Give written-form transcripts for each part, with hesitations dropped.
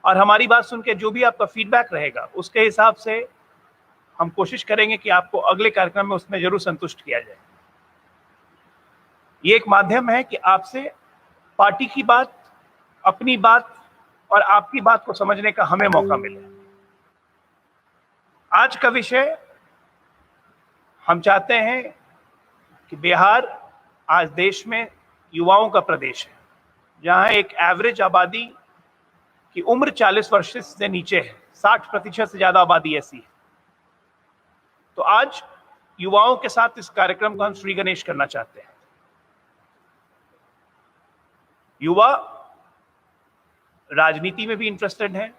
और हमारी बात सुन के जो भी आपका फीडबैक रहेगा उसके हिसाब से हम कोशिश करेंगे कि आपको अगले कार्यक्रम में उसमें जरूर संतुष्ट किया जाए। ये एक माध्यम है कि आपसे पार्टी की बात, अपनी बात और आपकी बात को समझने का हमें मौका मिले। आज का विषय, हम चाहते हैं कि बिहार आज देश में युवाओं का प्रदेश है, जहां एक एवरेज आबादी की उम्र 40 वर्ष से नीचे है, 60% से ज्यादा आबादी ऐसी है। तो आज युवाओं के साथ इस कार्यक्रम को हम श्री गणेश करना चाहते हैं। युवा राजनीति में भी इंटरेस्टेड है,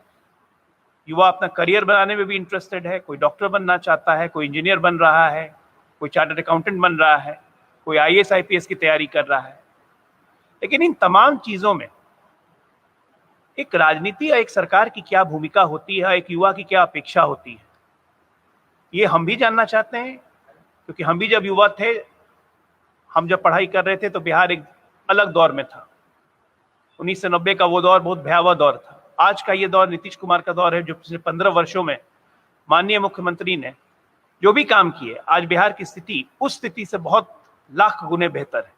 युवा अपना करियर बनाने में भी इंटरेस्टेड है। कोई डॉक्टर बनना चाहता है, कोई इंजीनियर बन रहा है, कोई चार्टर्ड अकाउंटेंट बन रहा है, कोई आईएएस आईपीएस की तैयारी कर रहा है। लेकिन इन तमाम चीजों में एक राजनीति या एक सरकार की क्या भूमिका होती है, एक युवा की क्या अपेक्षा होती है, ये हम भी जानना चाहते हैं। क्योंकि हम भी जब युवा थे, हम जब पढ़ाई कर रहे थे तो बिहार एक अलग दौर में था। 1990 का वो दौर बहुत भयावह दौर था। आज का ये दौर नीतीश कुमार का दौर है, जो पिछले 15 वर्षों में माननीय मुख्यमंत्री ने जो भी काम किए, आज बिहार की स्थिति उस स्थिति से बहुत लाख गुने बेहतर है।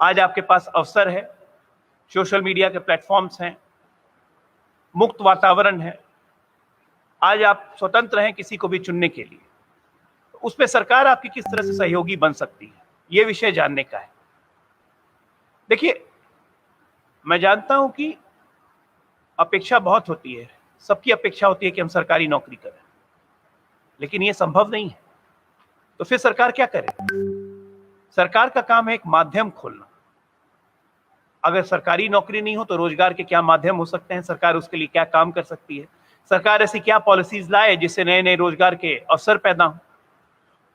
आज आपके पास अवसर है, सोशल मीडिया के प्लेटफॉर्म्स हैं, मुक्त वातावरण है। आज आप स्वतंत्र हैं किसी को भी चुनने के लिए। उस पर सरकार आपकी किस तरह से सहयोगी बन सकती है, ये विषय जानने का है। देखिए, मैं जानता हूं कि अपेक्षा बहुत होती है, सबकी अपेक्षा होती है कि हम सरकारी नौकरी करें, लेकिन ये संभव नहीं है। तो फिर सरकार क्या करे? सरकार का काम है एक माध्यम खोलना। अगर सरकारी नौकरी नहीं हो तो रोजगार के क्या माध्यम हो सकते हैं, सरकार उसके लिए क्या काम कर सकती है, सरकार ऐसी क्या पॉलिसीज लाए जिससे नए नए रोजगार के अवसर पैदा हो।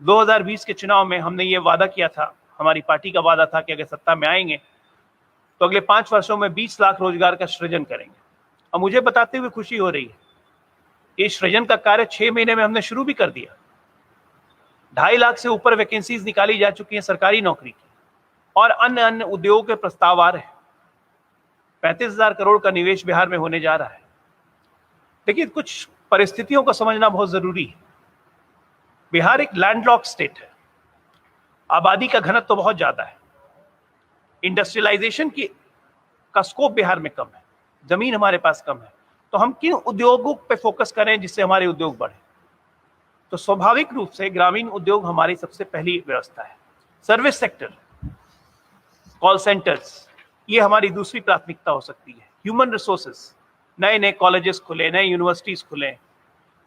2020 के चुनाव में हमने ये वादा किया था, हमारी पार्टी का वादा था कि अगर सत्ता में आएंगे तो अगले 5 वर्षों में 20 लाख रोजगार का सृजन करेंगे। अब मुझे बताते हुए खुशी हो रही है, इस सृजन का कार्य 6 महीने में हमने शुरू भी कर दिया। 2.5 लाख से ऊपर वैकेंसीज निकाली जा चुकी हैं सरकारी नौकरी की, और अन्य अन्य उद्योगों के प्रस्ताव आ रहे हैं। 35,000 करोड़ का निवेश बिहार में होने जा रहा है। लेकिन कुछ परिस्थितियों को समझना बहुत जरूरी है। बिहार एक लैंडलॉक स्टेट है, आबादी का घनत्व तो बहुत ज्यादा है, इंडस्ट्रियलाइजेशन की का स्कोप बिहार में कम है, जमीन हमारे पास कम है। तो हम किन उद्योगों पे फोकस करें जिससे हमारे उद्योग बढ़े? तो स्वाभाविक रूप से ग्रामीण उद्योग हमारी सबसे पहली व्यवस्था है। सर्विस सेक्टर, कॉल सेंटर्स, ये हमारी दूसरी प्राथमिकता हो सकती है। ह्यूमन रिसोर्सेस, नए नए कॉलेजेस खुले, नए यूनिवर्सिटीज खुले।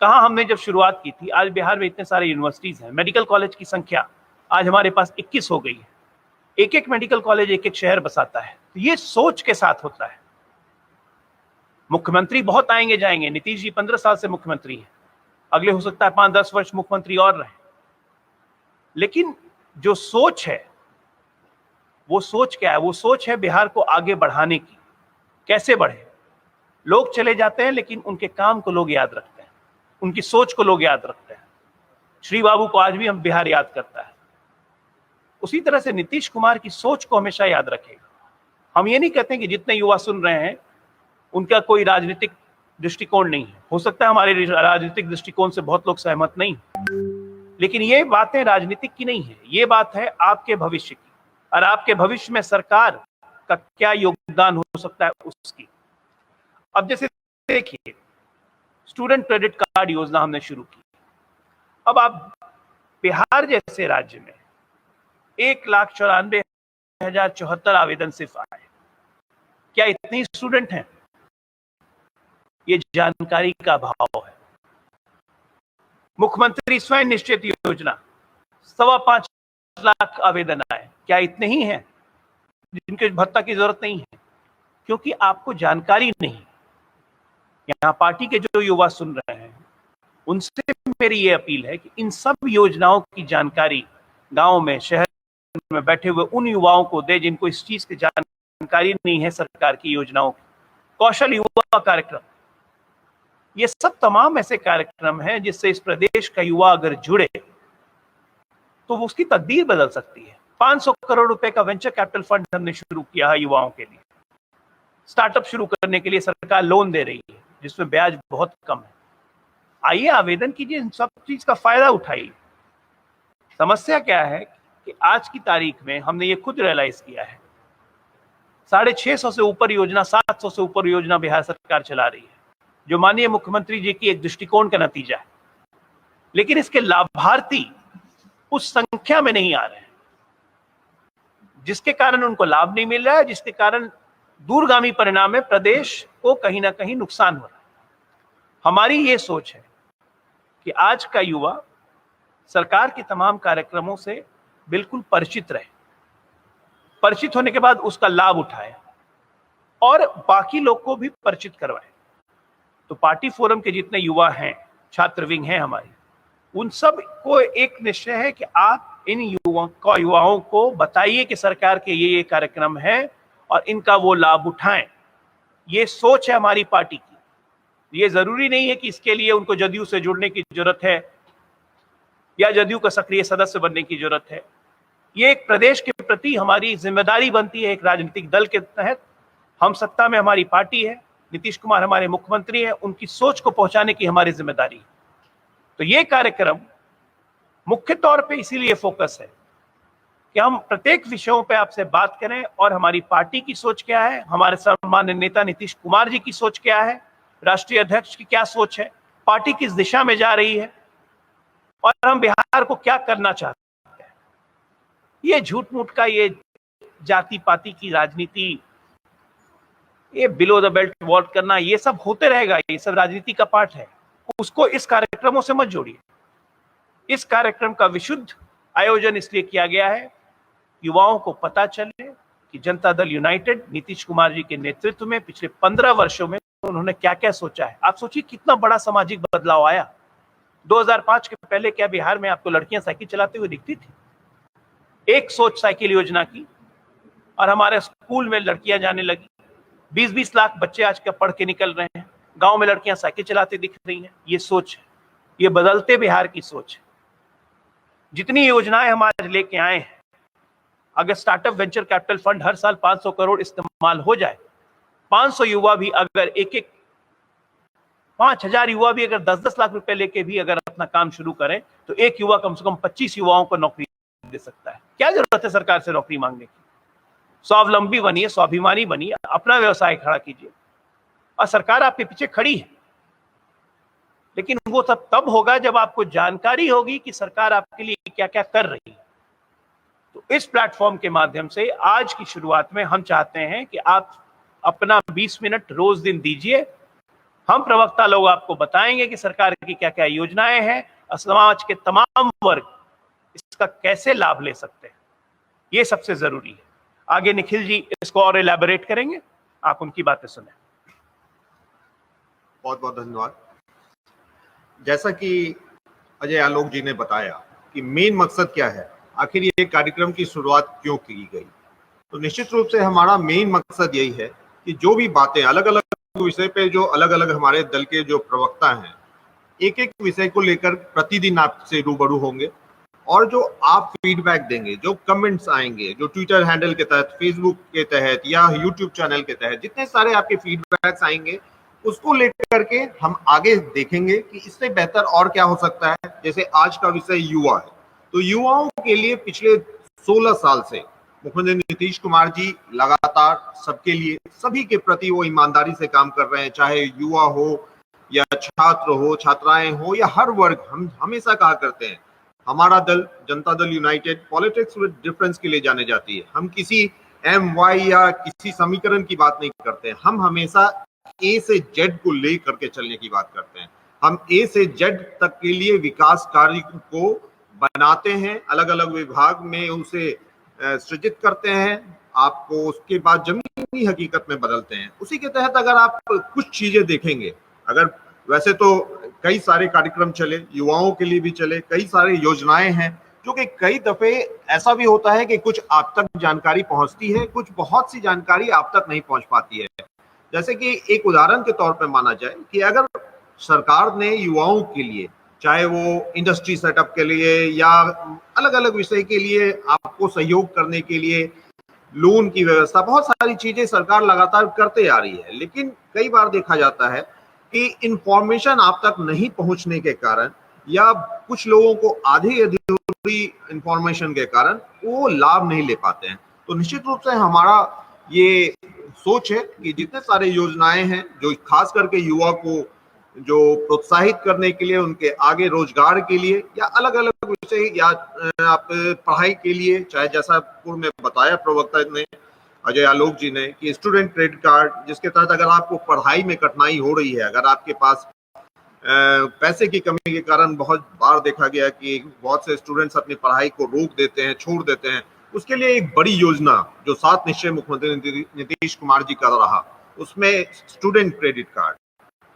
कहाँ हमने जब शुरुआत की थी, आज बिहार में इतने सारे यूनिवर्सिटीज हैं। मेडिकल कॉलेज की संख्या आज हमारे पास 21 हो गई है। एक एक मेडिकल कॉलेज एक एक शहर बसाता है। तो ये सोच के साथ होता है। मुख्यमंत्री बहुत आएंगे जाएंगे, नीतीश जी 15 साल से मुख्यमंत्री हैं, अगले हो सकता है 5-10 वर्ष मुख्यमंत्री और रहे। लेकिन जो सोच है, वो सोच क्या है? वो सोच है बिहार को आगे बढ़ाने की। कैसे बढ़े? लोग चले जाते हैं लेकिन उनके काम को लोग याद रखते हैं, उनकी सोच को लोग याद रखते हैं। श्री बाबू को आज भी हम बिहार याद करता है। उसी तरह से नीतीश कुमार की सोच को हमेशा याद रखेगा। हम ये नहीं कहते कि जितने युवा सुन रहे हैं उनका कोई राजनीतिक दृष्टिकोण नहीं है। हो सकता है हमारे राजनीतिक दृष्टिकोण से बहुत लोग सहमत नहीं, लेकिन ये बातें राजनीतिक की नहीं है, ये बात है आपके भविष्य की, और आपके भविष्य में सरकार का क्या योगदान हो सकता है उसकी। अब जैसे देखिए, स्टूडेंट क्रेडिट कार्ड योजना हमने शुरू की। अब आप बिहार जैसे राज्य में 1,94,074 आवेदन सिर्फ आए। क्या इतने ही स्टूडेंट हैं? ये जानकारी का अभाव है। मुख्यमंत्री स्वयं निश्चित योजना 5.25 लाख आवेदन आए। क्या इतने ही हैं जिनके भत्ता की जरूरत नहीं है? क्योंकि आपको जानकारी नहीं। यहाँ पार्टी के जो युवा सुन रहे हैं उनसे मेरी ये अपील है कि इन सब योजनाओं की जानकारी गांव में, शहर में बैठे हुए उन युवाओं को दे जिनको इस चीज की जानकारी नहीं है, सरकार की योजनाओं की। कौशल युवा कार्यक्रम, ये सब तमाम ऐसे कार्यक्रम हैं जिससे इस प्रदेश का युवा अगर जुड़े तो वो उसकी तकदीर बदल सकती है। 500 करोड़ रुपए का वेंचर कैपिटल फंड हमने शुरू किया है युवाओं के लिए। स्टार्टअप शुरू करने के लिए सरकार लोन दे रही है जिसमें ब्याज बहुत कम है। आइए आवेदन कीजिए, इन सब चीज का फायदा उठाइए। समस्या क्या है कि आज की तारीख में हमने ये खुद रियलाइज किया है, 650 से ऊपर योजना, 700 से ऊपर योजना बिहार सरकार चला रही है, जो माननीय मुख्यमंत्री जी की एक दृष्टिकोण का नतीजा है। लेकिन इसके लाभार्थी उस संख्या में नहीं आ रहे हैं, जिसके कारण उनको लाभ नहीं मिल रहा है, जिसके कारण दूरगामी परिणाम में प्रदेश को कहीं ना कहीं नुकसान हो रहा है। हमारी ये सोच है कि आज का युवा सरकार के तमाम कार्यक्रमों से बिल्कुल परिचित रहे, परिचित होने के बाद उसका लाभ उठाए और बाकी लोग को भी परिचित करवाए। तो पार्टी फोरम के जितने युवा हैं, छात्र विंग हैं हमारी, उन सब को एक निश्चय है कि आप इन युवाओं को बताइए कि सरकार के ये कार्यक्रम है और इनका वो लाभ उठाएं। ये सोच है हमारी पार्टी की। ये जरूरी नहीं है कि इसके लिए उनको जदयू से जुड़ने की जरूरत है या जदयू का सक्रिय सदस्य बनने की जरूरत है। ये एक प्रदेश के प्रति हमारी जिम्मेदारी बनती है। एक राजनीतिक दल के तहत हम सत्ता में, हमारी पार्टी है, नीतीश कुमार हमारे मुख्यमंत्री हैं, उनकी सोच को पहुंचाने की हमारी जिम्मेदारी है। तो ये कार्यक्रम मुख्य तौर पे इसीलिए फोकस है कि हम प्रत्येक विषयों पे आपसे बात करें और हमारी पार्टी की सोच क्या है, हमारे सम्मानित नेता नीतीश कुमार जी की सोच क्या है, राष्ट्रीय अध्यक्ष की क्या सोच है, पार्टी किस दिशा में जा रही है और हम बिहार को क्या करना चाहते हैं। ये झूठ मूठ का, ये जाति पाति की राजनीति, ये बिलो द बेल्ट वॉर करना, ये सब होते रहेगा, ये सब राजनीति का पार्ट है। उसको इस कार्यक्रमों से मत जोड़िए। इस कार्यक्रम का विशुद्ध आयोजन इसलिए किया गया है, युवाओं को पता चले कि जनता दल यूनाइटेड नीतीश कुमार जी के नेतृत्व में पिछले 15 वर्षों में उन्होंने क्या क्या सोचा है। आप सोचिए कितना बड़ा सामाजिक बदलाव आया। 2005 के पहले क्या बिहार में आपको लड़कियां साइकिल चलाते हुए दिखती थी? एक सोच साइकिल योजना की और हमारे स्कूल में लड़कियां जाने लगी। 20-20 लाख बच्चे आज का पढ़ के निकल रहे हैं, गांव में लड़कियां साइकिल चलाते दिख रही हैं। ये सोच है, ये बदलते बिहार की सोच है। जितनी योजनाएं हम आज लेके आए हैं, अगर स्टार्टअप वेंचर कैपिटल फंड हर साल 500 करोड़ इस्तेमाल हो जाए, 500 युवा भी अगर एक 5000 युवा भी अगर 10-10 लाख रुपए लेके भी अगर अपना काम शुरू करें तो एक युवा कम से कम 25 युवाओं को नौकरी दे सकता है। क्या जरूरत है सरकार से नौकरी मांगने की? स्वावलंबी बनिए, स्वाभिमानी बनिए, अपना व्यवसाय खड़ा कीजिए और सरकार आपके पीछे खड़ी है। लेकिन वो सब तब होगा जब आपको जानकारी होगी कि सरकार आपके लिए क्या क्या कर रही है। तो इस प्लेटफॉर्म के माध्यम से आज की शुरुआत में हम चाहते हैं कि आप अपना 20 मिनट रोज दिन दीजिए। हम प्रवक्ता लोग आपको बताएंगे कि सरकार की क्या क्या योजनाएं हैं और समाज के तमाम वर्ग इसका कैसे लाभ ले सकते हैं। ये सबसे जरूरी है। आगे निखिल जी इसको और एलैबोरेट करेंगे, आप उनकी बातें सुने। बहुत बहुत धन्यवाद। जैसा कि अजय आलोक जी ने बताया कि मेन मकसद क्या है, आखिर ये कार्यक्रम की शुरुआत क्यों की गई, तो निश्चित रूप से हमारा मेन मकसद यही है कि जो भी बातें अलग अलग विषय पे, जो अलग अलग हमारे दल के जो प्रवक्ता हैं, एक एक विषय को लेकर प्रतिदिन आपसे रूबरू होंगे और जो आप फीडबैक देंगे, जो कमेंट्स आएंगे, जो ट्विटर हैंडल के तहत, फेसबुक के तहत या यूट्यूब चैनल के तहत जितने सारे आपके फीडबैक्स आएंगे, उसको लेकर के हम आगे देखेंगे कि इससे बेहतर और क्या हो सकता है। जैसे आज का विषय युवा है, तो युवाओं के लिए पिछले 16 साल से मुख्यमंत्री नीतीश कुमार जी लगातार सबके लिए, सभी के प्रति वो ईमानदारी से काम कर रहे हैं, चाहे युवा हो या छात्र हो, छात्राएं हो या हर वर्ग। हम हमेशा कहा करते हैं हमारा दल Janata Dal United politics with difference के लिए जाने जाती है। हम किसी MY या किसी समीकरण की बात नहीं करते, हम हमेशा A से Z को ले करके चलने की बात करते हैं। हम A से Z तक के लिए विकास कार्य को बनाते हैं, अलग अलग विभाग में उसे सृजित करते हैं, आपको उसके बाद जमीनी हकीकत में बदलते हैं। उसी के तहत अगर आप कुछ चीजें देखेंगे, अगर वैसे तो कई सारे कार्यक्रम चले, युवाओं के लिए भी चले, कई सारे योजनाएं हैं, जो कि कई दफे ऐसा भी होता है कि कुछ आप तक जानकारी पहुंचती है, कुछ बहुत सी जानकारी आप तक नहीं पहुंच पाती है। जैसे कि एक उदाहरण के तौर पे माना जाए कि अगर सरकार ने युवाओं के लिए, चाहे वो इंडस्ट्री सेटअप के लिए या अलग अलग विषय के लिए आपको सहयोग करने के लिए लोन की व्यवस्था, बहुत सारी चीजें सरकार लगातार करते आ रही है। लेकिन कई बार देखा जाता है कि इंफॉर्मेशन आप तक नहीं पहुंचने के कारण या कुछ लोगों को आधी अधूरी इंफॉर्मेशन के कारण वो लाभ नहीं ले पाते हैं। तो निश्चित रूप से हमारा ये सोच है कि जितने सारे योजनाएं हैं जो खास करके युवा को जो प्रोत्साहित करने के लिए, उनके आगे रोजगार के लिए या अलग अलग विषय या आप पढ़ाई के लिए, चाहे जैसा पूर्व में बताया प्रवक्ता ने अजय आलोक जी ने कि स्टूडेंट क्रेडिट कार्ड, जिसके तहत अगर आपको पढ़ाई में कठिनाई हो रही है, अगर आपके पास पैसे की कमी के कारण बहुत बार देखा गया कि बहुत से स्टूडेंट्स अपनी पढ़ाई को रोक देते हैं, छोड़ देते हैं, उसके लिए एक बड़ी योजना जो 7 निश्चय मुख्यमंत्री नीतीश कुमार जी कर रहा, उसमें स्टूडेंट क्रेडिट कार्ड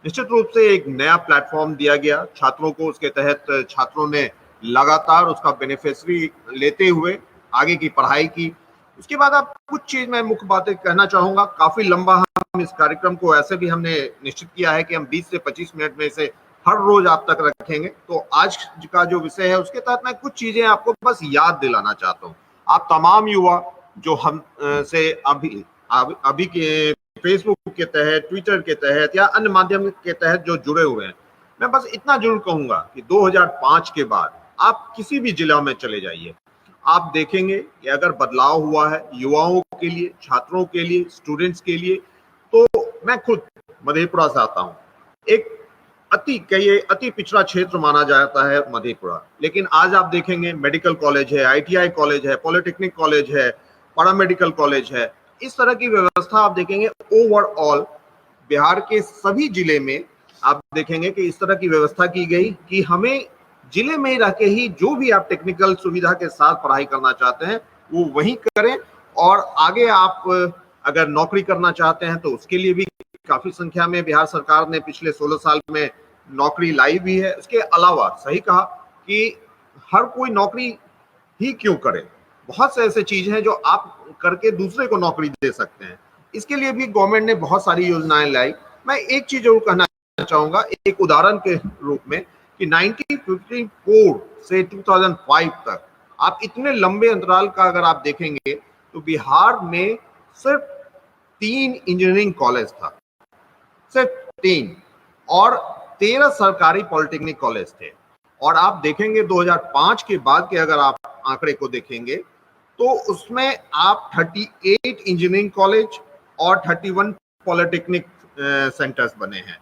निश्चित रूप से एक नया प्लेटफॉर्म दिया गया छात्रों को। उसके तहत छात्रों ने लगातार उसका बेनिफिशियरी लेते हुए आगे की पढ़ाई की। उसके बाद आप कुछ चीज मैं मुख्य बातें कहना चाहूंगा। काफी लंबा हम इस कार्यक्रम को ऐसे भी हमने निश्चित किया है कि हम 20 से 25 मिनट में से हर रोज आप तक रखेंगे। तो आज का जो विषय है उसके तहत मैं कुछ चीजें आपको बस याद दिलाना चाहता हूँ। आप तमाम युवा जो हम से अभी के फेसबुक के तहत, ट्विटर के तहत या अन्य माध्यम के तहत जो जुड़े हुए हैं, मैं बस इतना जरूर कहूंगा कि 2005 के बाद आप किसी भी जिला में चले जाइए, आप देखेंगे कि अगर बदलाव हुआ है युवाओं के लिए, छात्रों के लिए, स्टूडेंट्स के लिए। तो मैं खुद मधेपुरा से आता हूँ। एक अति पिछड़ा क्षेत्र माना जाता है मधेपुरा, लेकिन आज आप देखेंगे मेडिकल कॉलेज है, ITI कॉलेज है, पॉलिटेक्निक कॉलेज है, पैरामेडिकल कॉलेज है। इस तरह की व्यवस्था आप देखेंगे ओवरऑल बिहार के सभी जिले में आप देखेंगे कि इस तरह की व्यवस्था की गई कि हमें जिले में रह के ही जो भी आप टेक्निकल सुविधा के साथ पढ़ाई करना चाहते हैं वो वहीं करें, और आगे आप अगर नौकरी करना चाहते हैं तो उसके लिए भी काफी संख्या में बिहार सरकार ने पिछले 16 साल में नौकरी लाई भी है। उसके अलावा सही कहा कि हर कोई नौकरी ही क्यों करे, बहुत से ऐसे चीज हैं जो आप करके दूसरे को नौकरी दे सकते हैं। इसके लिए भी गवर्नमेंट ने बहुत सारी योजनाएं लाई। मैं एक चीज जरूर कहना चाहूंगा, एक उदाहरण के रूप में कि 1954 से 2005 तक आप इतने लंबे अंतराल का अगर आप देखेंगे तो बिहार में सिर्फ 3 इंजीनियरिंग कॉलेज था, सिर्फ 3, और 13 सरकारी पॉलिटेक्निक कॉलेज थे। और आप देखेंगे 2005 के बाद के अगर आप आंकड़े को देखेंगे तो उसमें आप 38 इंजीनियरिंग कॉलेज और 31 पॉलिटेक्निक सेंटर्स बने हैं।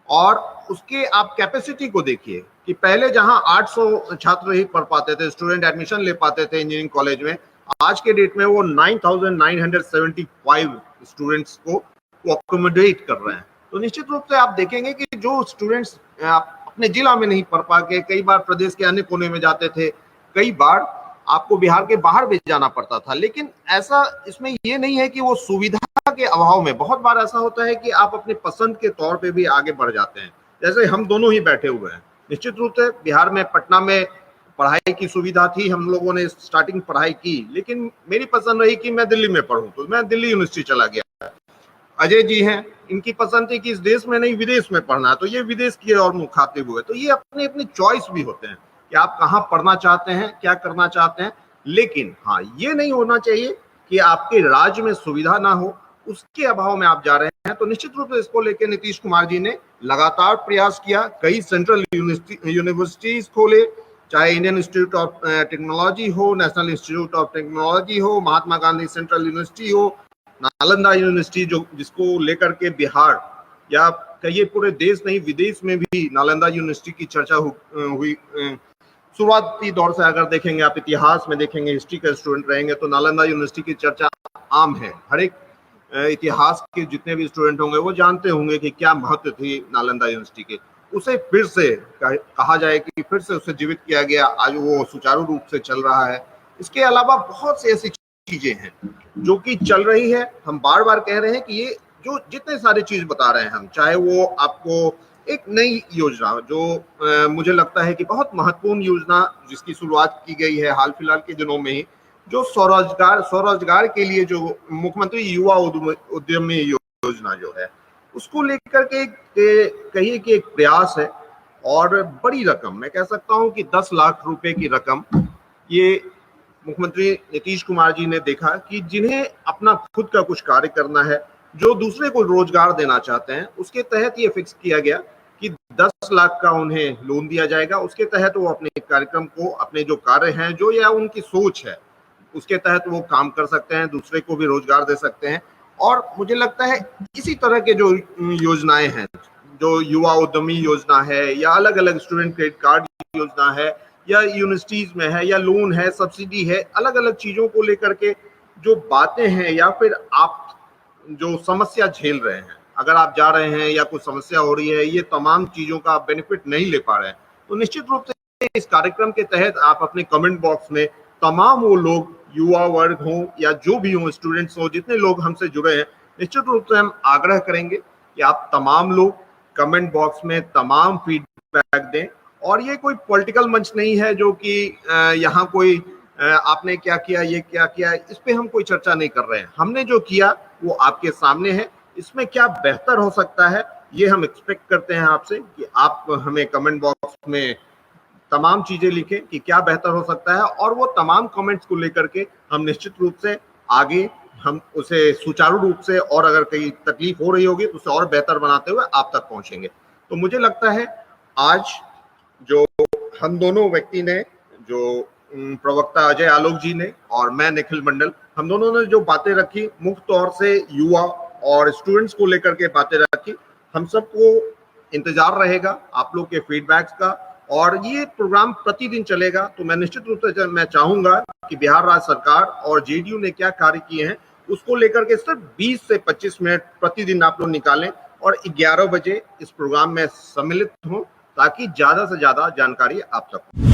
और उसके आप कैपेसिटी को देखिए कि पहले जहां 800 छात्र ही पढ़ पाते थे, स्टूडेंट एडमिशन ले पाते थे इंजीनियरिंग कॉलेज में, आज के डेट में वो 9,975 स्टूडेंट्स को अकोमोडेट कर रहे हैं। तो निश्चित रूप से आप देखेंगे कि जो स्टूडेंट्स अपने जिला में नहीं पढ़ पा के कई बार प्रदेश के अन्य कोने में जाते थे, कई बार आपको बिहार के बाहर भी जाना पड़ता था। लेकिन ऐसा इसमें ये नहीं है कि वो सुविधा के अभाव में, बहुत बार ऐसा होता है कि आप अपने पसंद के तौर पे भी आगे बढ़ जाते हैं, जैसे हम दोनों ही बैठे हुए हैं। निश्चित रूप से बिहार में पटना में पढ़ाई की सुविधा थी, हम लोगों ने स्टार्टिंग पढ़ाई की, लेकिन मेरी पसंद रही कि मैं दिल्ली में पढ़ूं, तो मैं दिल्ली यूनिवर्सिटी चला गया। अजय जी हैं, इनकी पसंद थी कि इस देश में नहीं विदेश में पढ़ना है, तो ये विदेश की ओर मुखातिब हुए। तो ये अपनी अपनी चॉइस भी होते हैं कि आप कहाँ पढ़ना चाहते हैं, क्या करना चाहते हैं। लेकिन हाँ, ये नहीं होना चाहिए कि आपके राज्य में सुविधा ना हो, उसके अभाव में आप जा रहे हैं। तो निश्चित रूप से इसको लेकर नीतीश कुमार जी ने लगातार प्रयास किया, कई सेंट्रल यूनिवर्सिटीज खोले, चाहे इंडियन इंस्टीट्यूट ऑफ टेक्नोलॉजी हो, नेशनल इंस्टीट्यूट ऑफ टेक्नोलॉजी हो, महात्मा गांधी सेंट्रल यूनिवर्सिटी हो, नालंदा यूनिवर्सिटी जो जिसको लेकर के बिहार या कहिए पूरे देश नहीं विदेश में भी नालंदा यूनिवर्सिटी की चर्चा हुई। शुरुआती दौर से अगर देखेंगे, आप इतिहास में देखेंगे, हिस्ट्री का स्टूडेंट रहेंगे तो नालंदा यूनिवर्सिटी की चर्चा आम है। हर एक इतिहास के जितने भी स्टूडेंट होंगे वो जानते होंगे कि क्या महत्व थी नालंदा यूनिवर्सिटी के। उसे फिर से कहा जाए कि फिर से उसे जीवित किया गया, आज वो सुचारू रूप से चल रहा है। इसके अलावा बहुत सी ऐसी चीजें हैं जो कि चल रही है। हम बार बार कह रहे हैं कि ये जो जितने सारे चीज बता रहे हैं हम, चाहे वो आपको एक नई योजना जो मुझे लगता है कि बहुत महत्वपूर्ण योजना जिसकी शुरुआत की गई है हाल फिलहाल के दिनों में ही, जो स्वरोजगार के लिए जो मुख्यमंत्री युवा उद्यमी योजना जो है उसको लेकर के कहिए कि एक प्रयास है। और बड़ी रकम, मैं कह सकता हूं कि 10 लाख रुपए की रकम ये मुख्यमंत्री नीतीश कुमार जी ने देखा कि जिन्हें अपना खुद का कुछ कार्य करना है, जो दूसरे को रोजगार देना चाहते हैं, उसके तहत ये फिक्स किया गया कि 10 लाख का उन्हें लोन दिया जाएगा। उसके तहत वो अपने कार्यक्रम को, अपने जो कार्य हैं, जो या उनकी सोच है, उसके तहत वो काम कर सकते हैं, दूसरे को भी रोजगार दे सकते हैं। और मुझे लगता है इसी तरह के जो योजनाएं हैं, जो युवा उद्यमी योजना है या अलग अलग स्टूडेंट क्रेडिट कार्ड योजना है या यूनिवर्सिटीज में है या लोन है, सब्सिडी है, अलग अलग चीजों को लेकर के जो बातें हैं या फिर आप जो समस्या झेल रहे हैं, अगर आप जा रहे हैं या कुछ समस्या हो रही है, ये तमाम चीजों का आप बेनिफिट नहीं ले पा रहे हैं, तो निश्चित रूप से इस कार्यक्रम के तहत आप अपने कमेंट बॉक्स में तमाम वो लोग, युवा वर्ग हो या जो भी हो, स्टूडेंट्स हो, जितने लोग हमसे जुड़े हैं, निश्चित रूप से हम आग्रह करेंगे कि आप तमाम लोग कमेंट बॉक्स में तमाम फीडबैक दें। और ये कोई पॉलिटिकल मंच नहीं है जो कि यहाँ कोई आपने क्या किया, ये क्या किया, इस पे हम कोई चर्चा नहीं कर रहे हैं। हमने जो किया वो आपके सामने है। इसमें क्या बेहतर हो सकता है, ये हम एक्सपेक्ट करते हैं आपसे कि आप हमें कमेंट बॉक्स में तमाम चीजें लिखें कि क्या बेहतर हो सकता है, और वो तमाम कमेंट्स को लेकर के हम निश्चित रूप से आगे हम उसे सुचारू रूप से, और अगर कहीं तकलीफ हो रही होगी तो उसे और बेहतर बनाते हुए आप तक पहुंचेंगे। तो मुझे लगता है आज जो हम दोनों व्यक्ति ने, जो प्रवक्ता अजय आलोक जी ने और मैं निखिल मंडल, हम दोनों ने जो बातें रखी, मुख्य तौर से युवा और स्टूडेंट्स को लेकर के बातें रखी, हम सबको इंतजार रहेगा आप लोग के फीडबैक्स का। और ये प्रोग्राम प्रतिदिन चलेगा, तो मैं निश्चित रूप से मैं चाहूंगा कि बिहार राज्य सरकार और जेडीयू ने क्या कार्य किए हैं उसको लेकर के सिर्फ 20 से 25 मिनट प्रतिदिन आप लोग निकालें और 11 बजे इस प्रोग्राम में सम्मिलित हों, ताकि ज्यादा से ज्यादा जानकारी आप तक